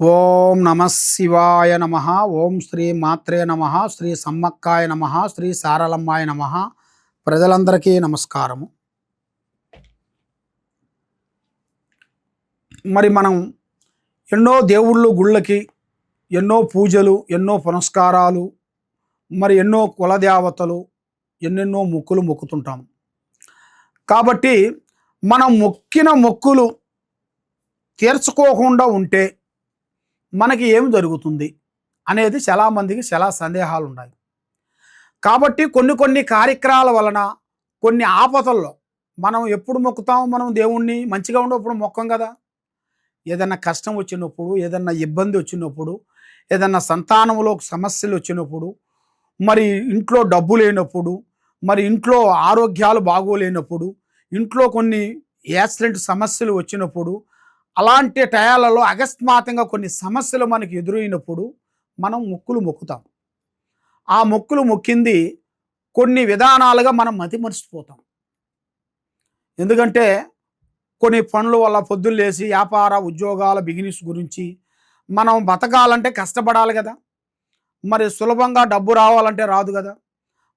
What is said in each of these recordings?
ఓం నమ శివాయ నమ. ఓం శ్రీ మాత్రే నమ. శ్రీ సమ్మక్కాయ నమ. శ్రీ సారలమ్మాయ నమ. ప్రజలందరికీ నమస్కారము. మరి మనం ఎన్నో దేవుళ్ళు గుళ్ళకి ఎన్నో పూజలు, ఎన్నో పునస్కారాలు, మరి ఎన్నో కులదేవతలు, ఎన్నెన్నో మొక్కులు మొక్కుతుంటాం. కాబట్టి మనం మొక్కిన మొక్కులు తీర్చుకోకుండా ఉంటే మనకి ఏం జరుగుతుంది అనేది చాలామందికి చాలా సందేహాలు ఉన్నాయి. కాబట్టి కొన్ని కార్యక్రమాల వలన, కొన్ని ఆపదల్లో మనం ఎప్పుడు మొక్కుతాం? మనం దేవుణ్ణి మంచిగా ఉన్నప్పుడు మొక్కం కదా. ఏదన్నా కష్టం వచ్చినప్పుడు, ఏదన్నా ఇబ్బంది వచ్చినప్పుడు, ఏదన్నా సంతానంలో సమస్యలు వచ్చినప్పుడు, మరి ఇంట్లో డబ్బు లేనప్పుడు, మరి ఇంట్లో ఆరోగ్యాలు బాగోలేనప్పుడు, ఇంట్లో కొన్ని యాక్సిడెంట్ సమస్యలు వచ్చినప్పుడు, అలాంటి టయాలలో అకస్మాత్తుగా కొన్ని సమస్యలు మనకి ఎదురైనప్పుడు మనం మొక్కులు మొక్కుతాం. ఆ మొక్కులు మొక్కింది కొన్ని విధానాలుగా మనం మతిమరిచిపోతాం. ఎందుకంటే కొన్ని పనుల వల్ల పొద్దున్న లేసి వ్యాపార ఉద్యోగాల బిజినెస్ గురించి మనం బతకాలంటే కష్టపడాలి కదా. మరి సులభంగా డబ్బు రావాలంటే రాదు కదా.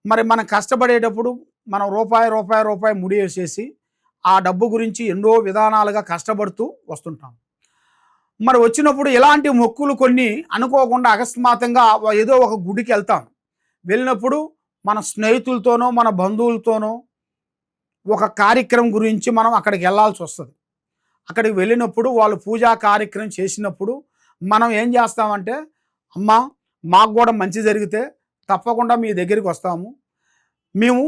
మరి మనం కష్టపడేటప్పుడు మనం రూపాయి ముడివేసేసి ఆ డబ్బు గురించి ఎన్నో విధానాలుగా కష్టపడుతూ వస్తుంటాం. మరి వచ్చినప్పుడు ఇలాంటి మొక్కులు కొన్ని అనుకోకుండా అకస్మాత్తుగా ఏదో ఒక గుడికి వెళ్తాం. వెళ్ళినప్పుడు మన స్నేహితులతోనో, మన బంధువులతోనో ఒక కార్యక్రమం గురించి మనం అక్కడికి వెళ్ళాల్సి వస్తుంది. అక్కడికి వెళ్ళినప్పుడు వాళ్ళు పూజా కార్యక్రమం చేసినప్పుడు మనం ఏం చేస్తామంటే, అమ్మా మాకు కూడా మంచి జరిగితే తప్పకుండా మీ దగ్గరికి వస్తాము. మేము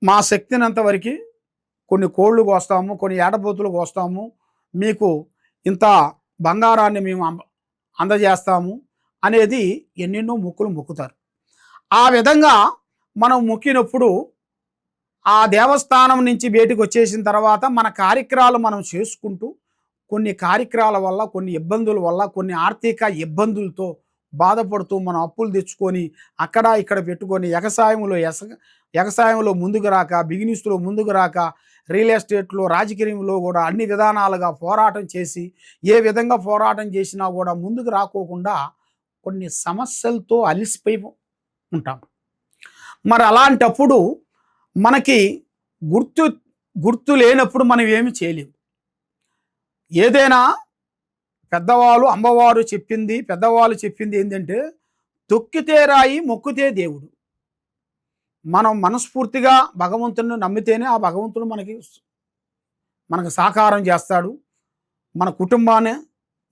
మా శక్తినంత వరకు కొన్ని కోళ్ళు కోస్తాము, కొన్ని ఏటపోతులు కోస్తాము, మీకు ఇంత బంగారాన్ని మేము అందజేస్తాము అనేది ఎన్నెన్నో మొక్కులు మొక్కుతారు. ఆ విధంగా మనం మొక్కినప్పుడు ఆ దేవస్థానం నుంచి బయటకు వచ్చేసిన తర్వాత మన కార్యక్రమాలు మనం చేసుకుంటూ కొన్ని కార్యక్రమాల వల్ల, కొన్ని ఇబ్బందుల వల్ల, కొన్ని ఆర్థిక ఇబ్బందులతో బాధపడుతూ మనం అప్పులు తెచ్చుకొని అక్కడ ఇక్కడ పెట్టుకొని ఎగసాయంలో ముందుకు రాక, బిజినెస్లో ముందుకు రాక, రియల్ ఎస్టేట్లో, రాజకీయంలో కూడా అన్ని విధానాలుగా పోరాటం చేసి ఏ విధంగా పోరాటం చేసినా కూడా ముందుకు రాకోకుండా కొన్ని సమస్యలతో అలిసిపోయి ఉంటాం. మరి అలాంటప్పుడు మనకి గుర్తు లేనప్పుడు మనం ఏమి చేయలేము. ఏదైనా పెద్దవాళ్ళు చెప్పింది ఏంటంటే, తొక్కితే రాయి మొక్కితే దేవుడు. మనం మనస్ఫూర్తిగా భగవంతుని నమ్మితేనే ఆ భగవంతుడు మనకు సాకారం చేస్తాడు, మన కుటుంబాన్ని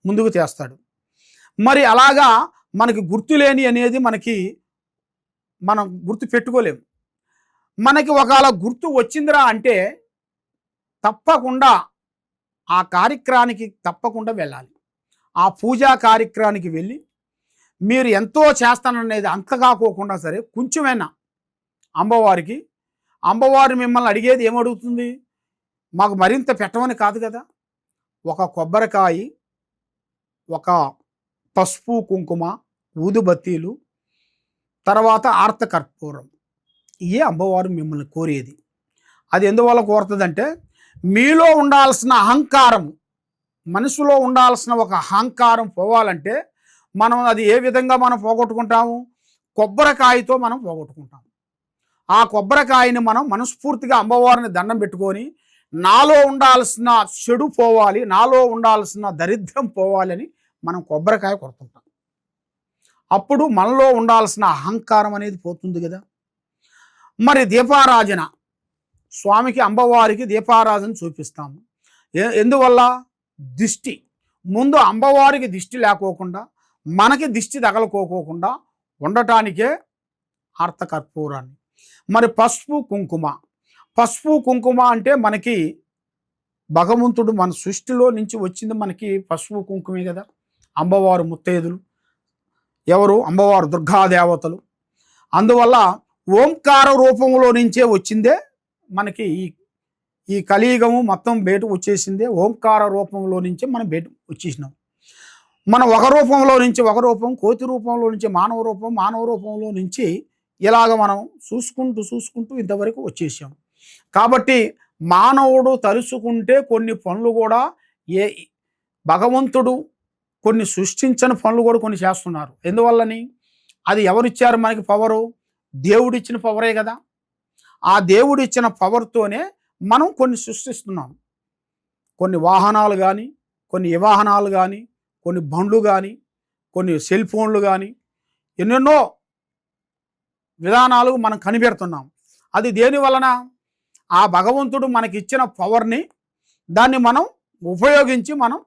ముందుకు చేస్తాడు. మరి అలాగా మనకి గుర్తులేని అనేది మనం గుర్తు పెట్టుకోలేము. మనకి ఒకవేళ గుర్తు వచ్చిందిరా అంటే తప్పకుండా ఆ కార్యక్రమానికి తప్పకుండా వెళ్ళాలి. ఆ పూజా కార్యక్రమానికి వెళ్ళి మీరు ఎంతో చేస్తాననేది అంత కాకోకుండా సరే కొంచెమైనా అమ్మవారు మిమ్మల్ని అడిగేది ఏమడుగుతుంది? మాకు మరింత పెట్టమని కాదు కదా. ఒక కొబ్బరికాయ, ఒక పసుపు కుంకుమ, ఊదుబత్తీలు, తర్వాత ఆర్తకర్పూరం, ఇవే అమ్మవారు మిమ్మల్ని కోరేది. అది ఎందువల్ల కోరుతుందంటే, మీలో ఉండాల్సిన అహంకారం, మనసులో ఉండాల్సిన ఒక అహంకారం పోవాలంటే మనం అది ఏ విధంగా మనం పోగొట్టుకుంటాము? కొబ్బరికాయతో మనం పోగొట్టుకుంటాము. ఆ కొబ్బరికాయని మనం మనస్ఫూర్తిగా అమ్మవారిని దండం పెట్టుకొని, నాలో ఉండాల్సిన చెడు పోవాలి, నాలో ఉండాల్సిన దరిద్రం పోవాలని మనం కొబ్బరికాయ కొడుతుంటాం. అప్పుడు మనలో ఉండాల్సిన అహంకారం అనేది పోతుంది కదా. మరి దీపారాజన, స్వామికి అమ్మవారికి దీపారాజన చూపిస్తాము. ఎందువల్ల? దిష్టి ముందు అమ్మవారికి దిష్టి లేకోకుండా, మనకి దిష్టి తగలకోకుండా ఉండటానికే ఆర్తకర్పూరాన్ని. మరి పసుపు కుంకుమ అంటే మనకి భగవంతుడు మన సృష్టిలో నుంచి వచ్చింది మనకి పసుపు కుంకుమే కదా. అమ్మవారు ముత్తైదులు ఎవరు? అమ్మవారు దుర్గాదేవతలు. అందువల్ల ఓంకార రూపంలో నుంచే వచ్చిందే మనకి ఈ కలియుగము మొత్తం బయటకు వచ్చేసిందే ఓంకార రూపంలో నుంచే మనం బయట వచ్చేసినాం. మనం ఒక రూపంలో నుంచి ఒక రూపం, కోతి రూపంలో నుంచి మానవ రూపంలో నుంచి ఇలాగ మనం చూసుకుంటూ ఇంతవరకు వచ్చేసాం. కాబట్టి మానవుడు తలుచుకుంటే కొన్ని పనులు కూడా భగవంతుడు కొన్ని సృష్టించని పనులు కూడా కొన్ని చేస్తున్నారు. ఎందువల్లని? అది ఎవరిచ్చారు మనకి పవరు? దేవుడిచ్చిన పవరే కదా. ఆ దేవుడిచ్చిన పవర్తోనే మనం కొన్ని సృష్టిస్తున్నాం. కొన్ని వాహనాలు కానీ, కొన్ని వివాహనాలు కానీ, కొన్ని బండ్లు కానీ, కొన్ని సెల్ ఫోన్లు కానీ, ఎన్నెన్నో విధానాలు మనం కనిపెడుతున్నాం. అది దేని వలన? ఆ భగవంతుడు మనకిచ్చిన పవర్ని దాన్ని మనం ఉపయోగించి మనం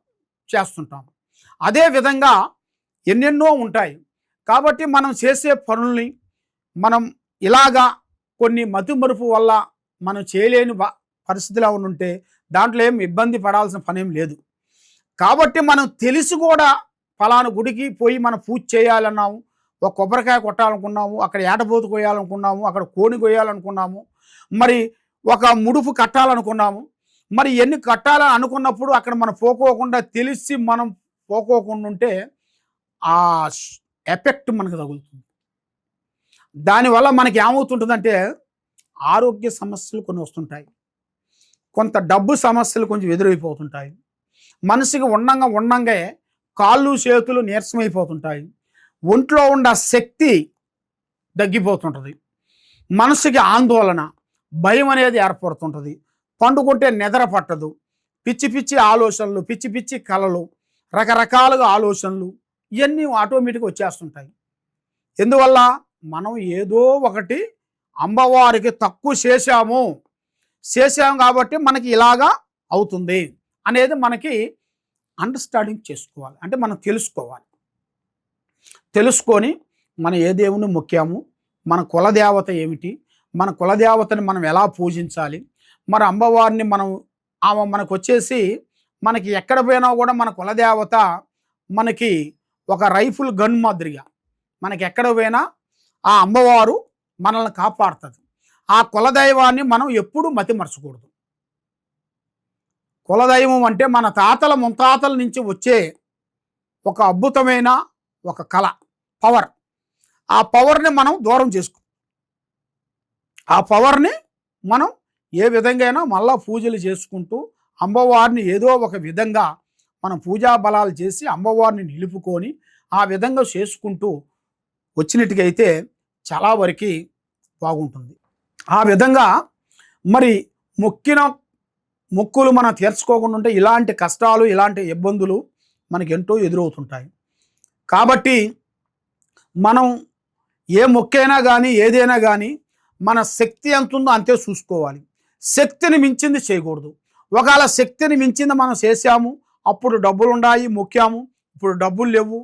చేస్తుంటాం. అదే విధంగా ఎన్నెన్నో ఉంటాయి. కాబట్టి మనం చేసే పనుల్ని మనం ఇలాగా కొన్ని మతిమరుపు వల్ల మనం చేయలేని పరిస్థితిలో ఉంటే దాంట్లో ఏం ఇబ్బంది పడాల్సిన పనేం లేదు. కాబట్టి మనం తెలిసి కూడా ఫలానా గుడికి పోయి మనం పూజ చేయాలన్నాము, ఒక కొబ్బరికాయ కొట్టాలనుకున్నాము, అక్కడ ఏటపోతు కొయ్యాలనుకున్నాము, అక్కడ కోని కొయ్యాలనుకున్నాము, మరి ఒక ముడుపు కట్టాలనుకున్నాము. మరి ఎన్ని కట్టాలని అనుకున్నప్పుడు అక్కడ మనం పోకోకుండా తెలిసి మనం పోకోకుండా ఉంటే ఆ ఎఫెక్ట్ మనకు తగులుతుంది. దానివల్ల మనకి ఏమవుతుంటుందంటే ఆరోగ్య సమస్యలు కొన్ని వస్తుంటాయి, కొంత డబ్బు సమస్యలు కొంచెం ఎదురైపోతుంటాయి, మనసుకి ఉండంగా కాళ్ళు చేతులు నీరసమైపోతుంటాయి, ఒంట్లో ఉన్న శక్తి తగ్గిపోతుంటుంది, మనసుకి ఆందోళన భయం అనేది ఏర్పడుతుంటుంది, పండుకుంటే నిద్ర పట్టదు, పిచ్చి పిచ్చి ఆలోచనలు, పిచ్చి పిచ్చి కలలు, రకరకాలుగా ఆలోచనలు ఇవన్నీ ఆటోమేటిక్గా వచ్చేస్తుంటాయి. ఎందువల్ల? మనం ఏదో ఒకటి అమ్మవారికి తక్కువ చేశాము కాబట్టి మనకి ఇలాగా అవుతుంది అనేది మనకి అండర్స్టాండింగ్ చేసుకోవాలి. అంటే మనం తెలుసుకొని మనం ఏ దేవుని మొక్కాము, మన కులదేవత ఏమిటి, మన కులదేవతని మనం ఎలా పూజించాలి, మన అమ్మవారిని ఆమె మనకు వచ్చేసి మనకి ఎక్కడ పోయినా కూడా మన కులదేవత మనకి ఒక రైఫిల్ గన్ మాదిరిగా మనకి ఎక్కడ పోయినా ఆ అమ్మవారు మనల్ని కాపాడుతుంది. ఆ కులదైవాన్ని మనం ఎప్పుడూ మతిమరచకూడదు. కులదైవం అంటే మన తాతల ముత్తాతల నుంచి వచ్చే ఒక అద్భుతమైన ఒక కళ, పవర్. ఆ పవర్ని మనం దూరం చేసుకో, ఆ పవర్ని మనం ఏ విధంగా మళ్ళా పూజలు చేసుకుంటూ అమ్మవారిని ఏదో ఒక విధంగా మనం పూజా బలాలు చేసి అమ్మవారిని నిలుపుకొని ఆ విధంగా చేసుకుంటూ వచ్చినట్టుగైతే చాలా వరకు బాగుంటుంది. ఆ విధంగా మరి మొక్కులు మనం తీర్చుకోకుండా ఉంటే ఇలాంటి కష్టాలు, ఇలాంటి ఇబ్బందులు మనకి ఎంతో ఎదురవుతుంటాయి. కాబట్టి మనం ఏ మొక్కైనా కానీ ఏదైనా కానీ మన శక్తి ఎంత ఉందో అంతే చూసుకోవాలి. శక్తిని మించింది చేయకూడదు. ఒకవేళ శక్తిని మించింది మనం చేశాము, అప్పుడు డబ్బులు ఉన్నాయి మొక్కాము, ఇప్పుడు డబ్బులు లేవు,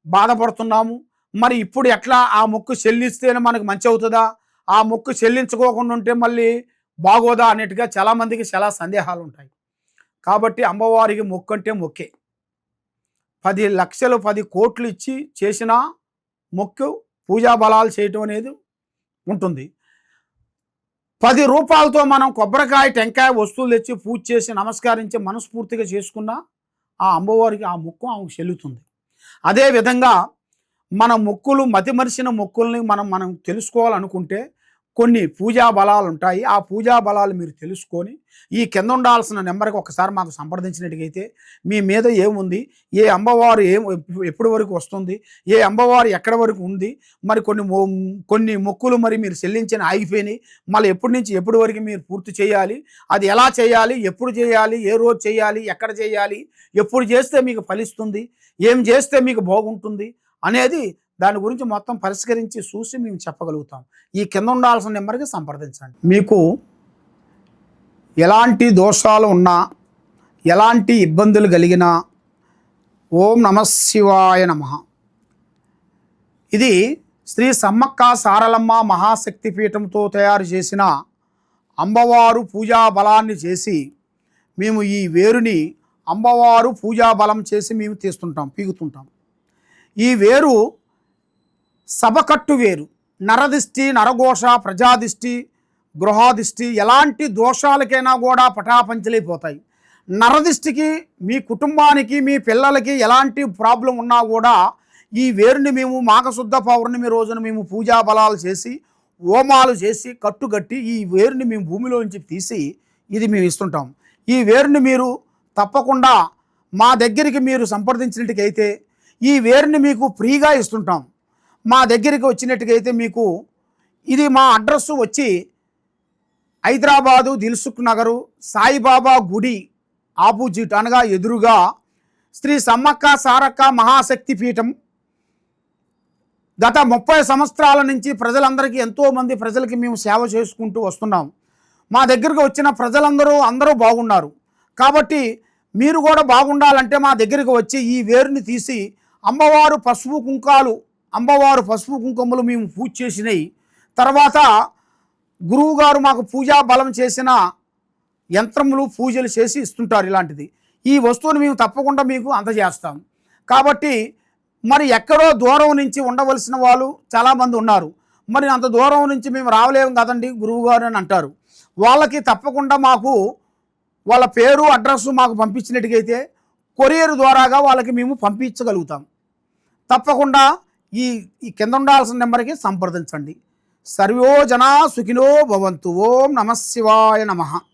బాధపడుతున్నాము, మరి ఇప్పుడు ఎట్లా ఆ మొక్కు చెల్లిస్తేనే మనకు మంచి అవుతుందా, ఆ మొక్కు చెల్లించుకోకుండా ఉంటే మళ్ళీ బాగోదా అన్నట్టుగా చాలామందికి చాలా సందేహాలు ఉంటాయి. కాబట్టి అమ్మవారికి మొక్కు అంటే మొక్కే. 10 లక్షలు 10 కోట్లు ఇచ్చి చేసిన మొక్కు పూజా బలాలు చేయటం అనేది ఉంటుంది. 10 రూపాయలతో మనం కొబ్బరికాయ టెంకాయ వస్తువులు తెచ్చి పూజ చేసి నమస్కరించి మనస్ఫూర్తిగా చేసుకున్న ఆ అమ్మవారికి ఆ మొక్కు ఆమెకు చెల్లుతుంది. అదేవిధంగా మన మొక్కులు మతిమరిచిన మొక్కుల్ని మనం తెలుసుకోవాలనుకుంటే కొన్ని పూజా బలాలు ఉంటాయి. ఆ పూజా బలాలు మీరు తెలుసుకొని ఈ కింద ఉండాల్సిన నెంబర్కి ఒకసారి మాకు సంప్రదించినట్టుగైతే మీ మీద ఏముంది, ఏ అమ్మవారు ఎప్పటి వరకు వస్తుంది, ఏ అమ్మవారు ఎక్కడి వరకు ఉంది, మరి కొన్ని మొక్కులు మరి మీరు చెల్లించిన ఆగిపోయినాయి, మళ్ళీ ఎప్పటి నుంచి ఎప్పటి వరకు మీరు పూర్తి చేయాలి, అది ఎలా చేయాలి, ఎప్పుడు చేయాలి, ఏ రోజు చేయాలి, ఎక్కడ చేయాలి, ఎప్పుడు చేస్తే మీకు ఫలిస్తుంది, ఏం చేస్తే మీకు బాగుంటుంది అనేది దాని గురించి మొత్తం పరిష్కరించి చూసి మేము చెప్పగలుగుతాం. ఈ కింద ఉండాల్సిన నెంబర్కి సంప్రదించండి. మీకు ఎలాంటి దోషాలు ఉన్నా, ఎలాంటి ఇబ్బందులు కలిగినా ఓం నమఃశివాయ నమః. ఇది శ్రీ సమ్మక్క సారలమ్మ మహాశక్తి పీఠంతో తయారు చేసిన అమ్మవారు పూజా బలాన్ని చేసి మేము ఈ వేరుని అమ్మవారు పూజా బలం చేసి మేము పీగుతుంటాం. ఈ వేరు సభకట్టు వేరు, నరదిష్టి, నరఘోష, ప్రజాదిష్టి, గృహాదిష్టి ఎలాంటి దోషాలకైనా కూడా పటాపంచలైపోతాయి. నరదిష్టికి, మీ కుటుంబానికి, మీ పిల్లలకి ఎలాంటి ప్రాబ్లం ఉన్నా కూడా ఈ వేరుని మేము మాఘశుద్ధ పౌర్ణమి రోజున మేము పూజా బలాలు చేసి హోమాలు చేసి కట్టుగట్టి ఈ వేరుని మేము భూమిలోంచి తీసి ఇది మేము ఇస్తుంటాం. ఈ వేరుని మీరు తప్పకుండా మా దగ్గరికి మీరు సంప్రదించినట్టుకైతే ఈ వేరుని మీకు ఫ్రీగా ఇస్తుంటాం. మా దగ్గరికి వచ్చినట్టుగైతే మీకు ఇది మా అడ్రస్ వచ్చి హైదరాబాదు దిల్సుఖ్ నగరు సాయిబాబా గుడి ఆపోజిట్ అనగా ఎదురుగా శ్రీ సమ్మక్క సారక్క మహాశక్తి పీఠం. గత 30 సంవత్సరాల నుంచి ప్రజలందరికీ ఎంతోమంది ప్రజలకి మేము సేవ చేసుకుంటూ వస్తున్నాం. మా దగ్గరకు వచ్చిన అందరూ బాగున్నారు. కాబట్టి మీరు కూడా బాగుండాలంటే మా దగ్గరికి వచ్చి ఈ వేరుని తీసి అమ్మవారు పసుపు కుంకుమలు మేము పూజ చేసినాయి. తర్వాత గురువుగారు మాకు పూజా బలం చేసిన యంత్రములు పూజలు చేసి ఇస్తుంటారు. ఇలాంటిది ఈ వస్తువును మేము తప్పకుండా మీకు అందజేస్తాం. కాబట్టి మరి ఎక్కడో దూరం నుంచి ఉండవలసిన వాళ్ళు చాలామంది ఉన్నారు. మరి అంత దూరం నుంచి మేము రావలేము కదండి గురువుగారు అని అంటారు. వాళ్ళకి తప్పకుండా మాకు వాళ్ళ పేరు అడ్రస్ మాకు పంపించినట్టుగైతే కొరియర్ ద్వారాగా వాళ్ళకి మేము పంపించగలుగుతాం. తప్పకుండా ఈ కింద ఉండాల్సిన నెంబర్కి సంప్రదించండి. సర్వో జనా సుఖినో భవంతు. ఓం నమః శివాయ నమః.